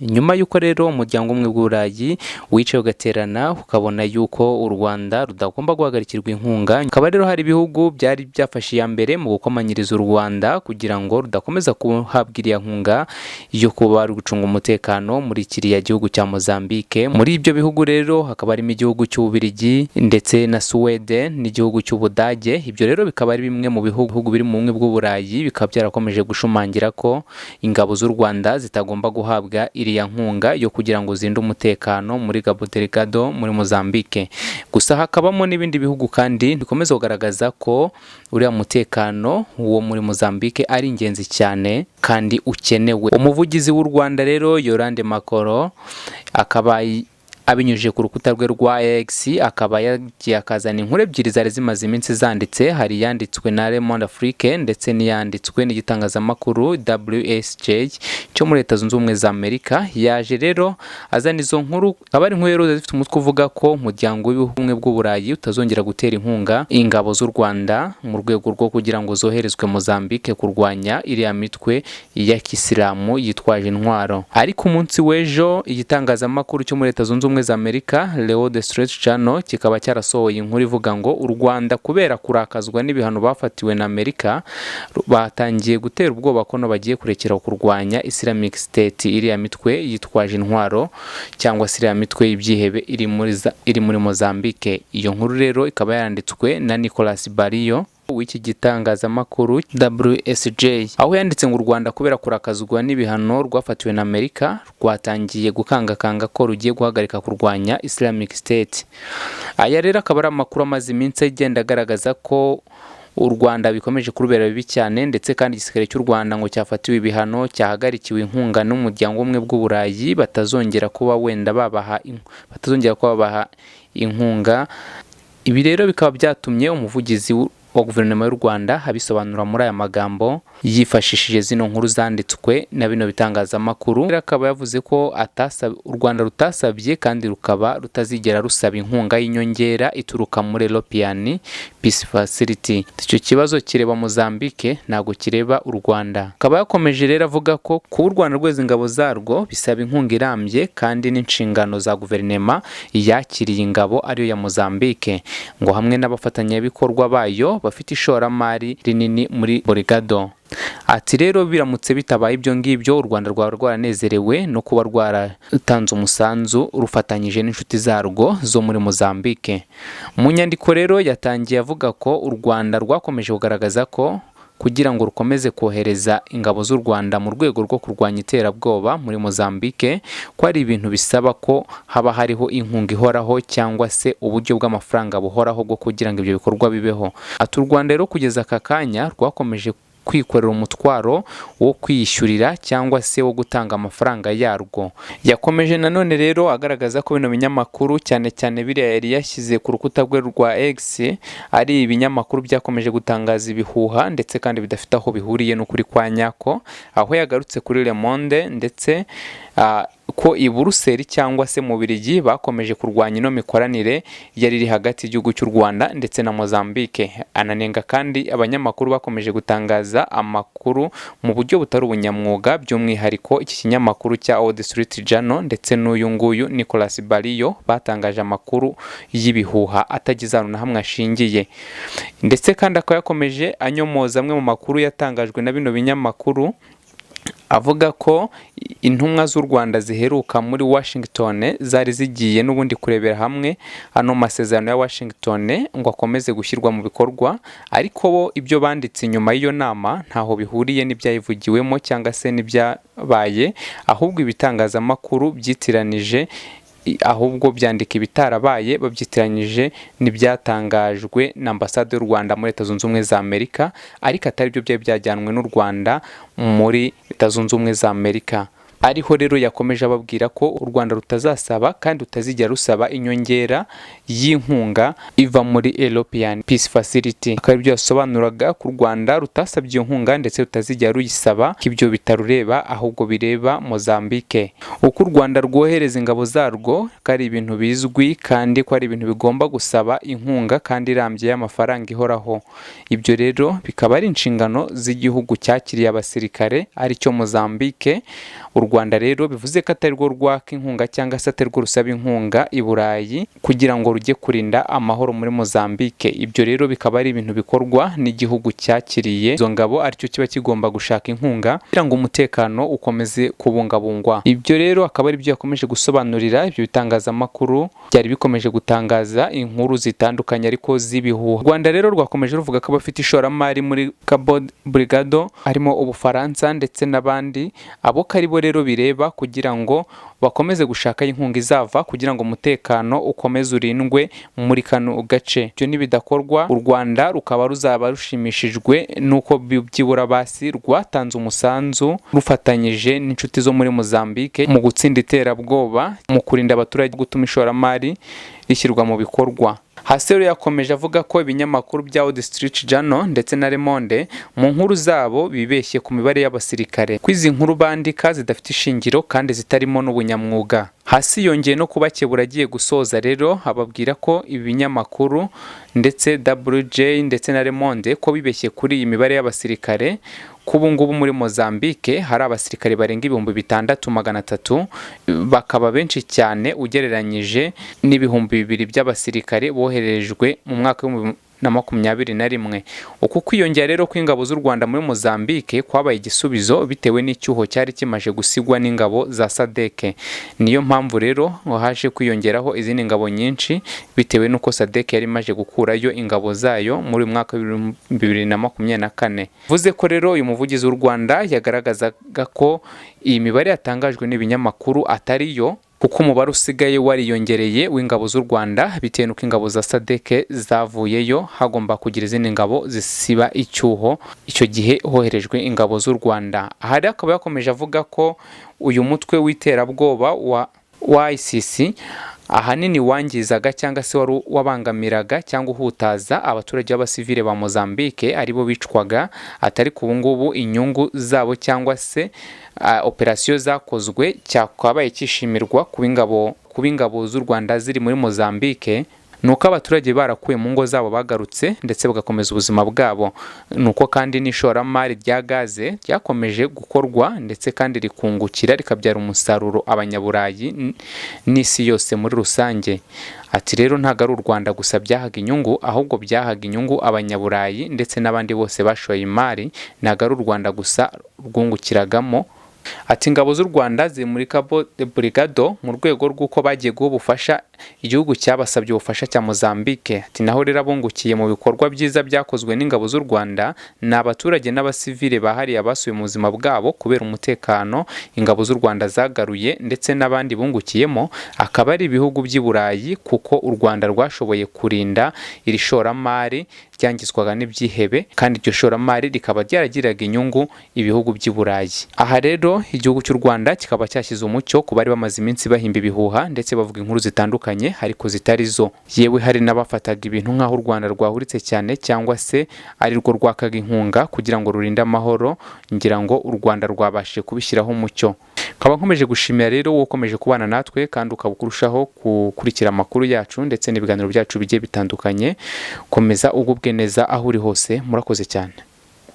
nyuma y'uko rero umuryango umwe w'Uburayi wicaye ugaterana ukabona y'uko u Rwanda rudagomba guhagarikirwa inkunga. Akaba rero hari ibihugu byari byafashe iya mbere mu gukomanyiriza u Rwanda kugira ngo rudakomeza kuhabwa iriya nkunga yo kuba ari gucunga umutekano muri kiriya gihugu cya Mozambique. Muri ibyo bihugu rero hakaba harimo igihugu cy'Ububiligi ndetse na Sweden n'igihugu cy'Ubudage. Ibyo rero bikaba ari bimwe mu bihugu biri mu bumwe bw'Uburayi, bikaba byarakomeje gushumangira ko ingabo z'u Rwanda zitagomba guhabwa iriya nkunga yo kugira ngo zinde umutekano muri Cabo Delgado muri Mozambique. Gusa hakabamo n'ibindi bihugu kandi bikomeza kugaragaza ko uriya mutekano wo muri Mozambique ari ingenzi cyane kandi ukenewe. Umuvugizi w'u Rwanda rero Yolande Makolo akaba abinyujije ku rukuta rwe rwa X, akaba yagiye akazana inkuru ebyiri zari zimaze iminsi zanditse. Hari yanditswe na Le Monde Afrique ndetse n'iyanditswe n'igitangazamakuru WSJ cyo muri Leta Zunze Ubumwe za Amerika. Yaje rero azana izo nkuru, akaba ari inkuru rero zifite umutwe uvuga ko umuryango w'ubumwe bw'Uburayi utazongera gutera inkunga ingabo z'u Rwanda mu rwego rwo kugira ngo zoherezwe Mozambique kurwanya iriya mitwe ya Kisilamu yitwaje intwaro. Ariko umunsi w'ejo igitangazamakuru cyo muri Leta Zunze Ubumwe za Amerika Le Wall Street Journal kikaba cyarasohoye inkuru ivuga ngo u Rwanda kubera kurakazwa n'ibihano bafatiwe na Amerika batangiye gutera ubwoba ko no bagiye kurekera kurwanya Islamic State, iriya mitwe yitwaje intwaro cyangwa se iriya mitwe y'ibyihebe iri muri Mozambique. Iyo nkuru rero ikaba yaranditswe na Nicolas Barrio w'iki gitangazamakuru WSJ, aho yanditse ngo u Rwanda kubera kurakazwa n'ibihano rwafatiwe na Amerika rwatangiye gukangakanga ko rugiye guhagarika kurwanya Islamic State. Aya rero akaba ari amakuru amaze iminsi agenda agaragaza ko u Rwanda bikomeje kurubera bibi cyane, ndetse kandi igisirikare cy'u Rwanda ngo cyafatiwe ibihano, cyahagarikiwe inkunga n'umuryango umwe bw'Uburayi, batazongera kuba babaha inkunga. Ibi rero bikaba byatumye umuvugizi wa guverinoma y'u Rwanda abisobanura muri aya magambo yifashishije zino nkuru zanditswe na bino bitangazamakuru. Akaba yavuze ko u Rwanda rutasabye kandi rukaba rutazigera rusaba inkunga y'inyongera ituruka muri European Peace Facility. Icyo kibazo kireba Mozambique, ntago kireba u Rwanda. Akaba yakomeje rero avuga ko kuba u Rwanda rweza ingabo zarwo bisaba inkunga irambye kandi n'inshingano za guverinoma yakiriye ingabo ariyo ya Mozambique, ngo hamwe n'abafatanyabikorwa bayo bafite ishoramari rinini muri Delgado. Ati rero biramutse bitabaye ibyo ngibyo u Rwanda rwaba rwaranezerewe no kuba rwaratanze umusanzu rufatanyije n'inshuti zarwo zo muri Mozambique. Mu nyandiko rero yatangiye avuga ko u Rwanda rwakomeje kugaragaza ko kugira ngo rukomeze kohereza ingabo z'u Rwanda mu rwego rwo kurwanya iterabwoba muri Mozambique ko ari ibintu bisaba ko haba hariho inkunga ihoraho cyangwa se uburyo bw'amafaranga buhoraho bwo kugira ngo ibyo bikorwa bibeho. Ati u Rwanda rero kugeza aka kanya rwakomeje kwikorera umutwaro wo kwiyishyurira cyangwa se wo gutanga amafaranga yarwo. Yakomeje nanone rero agaragaza ko bino binyamakuru cyane cyane biriya yari yashyize ku rukuta rwe rwa X ari ibinyamakuru byakomeje gutangaza ibihuha ndetse kandi bidafite aho bihuriye n'ukuri kwa nyako, aho yagarutse kuri Le Monde ndetse ko i Buruseli cyangwa se mu Bubiligi bakomeje kurwanya ino mikoranire yari iri hagati y'igihugu cy'u Rwanda ndetse na Mozambique. Ananenga kandi abanyamakuru bakomeje gutangaza amakuru mu buryo butari ubunyamwuga, by'umwihariko iki kinyamakuru cya Wall Street Journal ndetse n'uyu nguyu Nicolas Barrio batangaje amakuru y'ibihuha atagize ahantu na hamwe ashingiye. Ndetse kandi akaba yakomeje anyomoza amwe mu makuru yatangajwe na bino binyamakuru avuga ko intumwa z'u Rwanda ziheruka muri Washington zari zigiye n'ubundi kurebera hamwe ano masezerano ya Washington ngo akomeze gushyirwa mu bikorwa, ariko bo ibyo banditse inyuma y'iyo nama ntaho bihuriye n'ibyayivugiwemo cyangwa se n'ibyabaye, ahubwo ibitangazamakuru byitiranije ahubwo byandika ibitarabaye babyitiranyije n'ibyatangajwe na ambasade y'u Rwanda muri Leta Zunze Ubumwe za Amerika, ariko atari byo byari byajyanwe n'u Rwanda muri Leta Zunze Ubumwe za Amerika. Ariho rero yakomeje ababwira ko u Rwanda rutazasaba kandi rutazigera rusaba inyongera y'inkunga iva muri European Peace Facility. Akaba ibyo yasobanuraga ku Rwanda rutasabye iyo nkunga ndetse rutazigera ruyisaba, ko ibyo bitarureba ahubwo bireba Mozambique. Uko u Rwanda rwohereza ingabo zarwo ko ari ibintu bizwi kandi ko ari ibintu bigomba gusaba inkunga kandi irambye y'amafaranga ihoraho. Ibyo rero bikaba ari inshingano z'igihugu cyakiriye abasirikare aricyo Mozambique. U Rwanda rero bivuze ko atari rwo rwaka inkunga cyangwa se atari rwo rusaba inkunga i Burayi kugira ngo rujye kurinda amahoro muri Mozambique. Ibyo rero bikaba ari ibintu bikorwa n'igihugu cyakiriye izo ngabo, aricyo kiba kigomba gushaka inkunga kugira ngo umutekano ukomeze kubungabungwa. Ibyo rero akaba ari byo yakomeje gusobanurira ibyo bitangazamakuru byari bikomeje gutangaza inkuru zitandukanye ariko z'ibihuha. U Rwanda rero rwakomeje ruvuga ko bafite ishoramari muri Cabo Delgado harimo Ubufaransa ndetse n'abandi, abo karibo rero bireba kugira ngo bakomeze gushaka inkunga izava kugira ngo umutekano ukomeze urindwe muri kano gace. Ibyo nibidakorwa u Rwanda rukaba ruzaba rushimishijwe nuko byibura basi rwatanze umusanzu rufatanyije n'inshuti zo muri Mozambique mu gutsinda iterabwoba, mu kurinda abaturage, gutuma ishoramari rishyirwa mu bikorwa. Hasi rero yakomeje avuga ko ibinyamakuru bya Wall Street Journal ndetse na Le Monde mu nkuru zabo bibeshye ku mibare y'abasirikare, ko izi nkuru bandika zidafite ishingiro kandi zitarimo n'ubunyamwuga. Hasi yongeye no kubakebura agiye gusoza rero ababwira ko ibinyamakuru ndetse WJ ndetse na Le Monde ko bibeshye kuri iyi mibare y'abasirikare, kubu ngubu muri Mozambique hari abasirikare barenga 6,300, bakaba benshi cyane ugereranyije n'ibihumbi 2,000 by'abasirikare boherejwe mu mwaka na 2021. Uku kwiyongera rero kw'ingabo z'u Rwanda muri Mozambique kwabaye igisubizo bitewe n'icyuho cyari kimaje gusigwa n'ingabo za SADC. Niyo mpamvu rero haje kwiyongeraho izindi ngabo nyinshi bitewe n'uko SADC yari imaje gukurayo ingabo zayo muri mwaka 2024. Vuze ko rero uyu muvugizi w'u Rwanda yagaragazaga ko iyi mibare yatangajwe n'ibinyamakuru atariyo, kuko umubare usigaye wariyongereye w'ingabo z'u Rwanda bitewe n'uko ingabo za SADC zavuyeyo, hagomba kugira izindi ngabo zisiba icyuho icyo gihe hoherejwe ingabo z'u Rwanda. Aha rero akaba yakomeje avuga ko uyu mutwe w'iterabwoba wa ICC ahanini wangizaga cyangwa se wari wabangamiraga cyangwa uhutaza abaturage b'abasivile ba Mozambique aribo bicwaga, atari ku ngubu inyungu zabo cyangwa se operasiyo zakozwe cyakabaye kishimirwa kuba ingabo z'u Rwanda ziri muri Mozambique. Nuko abaturage barakuye mu ngo zabo bagarutse ndetse bagakomeza ubuzima bwabo. Nuko kandi n'ishoramari rya gaze ryakomeje gukorwa ndetse kandi rikungukira rikabyara umusaruro abanyaburayi n'isi yose muri rusange. Ati rero ntago ari u Rwanda gusa byahaga inyungu, ahubwo byahaga inyungu abanyaburayi ndetse n'abandi bose bashoye imari, ntago ari u Rwanda gusa rwungukiragamo. Ati ingabo z'u Rwanda ziri muri Cabo Delgado mu rwego rw'uko bagiye guha ubufasha igihugu cyabasabye ubufasha cya Mozambique. Ati naho rero abungukiye mu bikorwa byiza byakozwe n'ingabo z'u Rwanda ni abaturage n'abasivile bahariye abasuye mu buzima bwabo kubera umutekano ingabo z'u Rwanda zagaruye, ndetse n'abandi bungukiyemo akaba ari ibihugu by'i Burayi, kuko u Rwanda rwashoboye kurinda iri shoramari ryangizwaga n'ibyihebe, kandi iryo shoramari rikaba ryaragiraga inyungu ibihugu by'i Burayi. Aha rero igihugu cy'u Rwanda kikaba cyashyize umucyo ku bari bamaze iminsi bahimba ibihuha ndetse bavuga inkuru zitandukanye ariko zitari zo. Yewe hari n'abafataga ibintu nk'aho u Rwanda rwahuritse cyane cyangwa se ari rwo rwakaga inkunga kugira ngo rurinde amahoro. Ngira ngo u Rwanda rwabashije kubishyiraho umucyo. Nkaba nkomeje gushimira rero wowe ukomeje kubana natwe kandi ukaba kurushaho gukurikira amakuru yacu ndetse n'ibiganiro byacu bigiye bitandukanye. Komeza ugubwe neza aho uri hose. Murakoze cyane.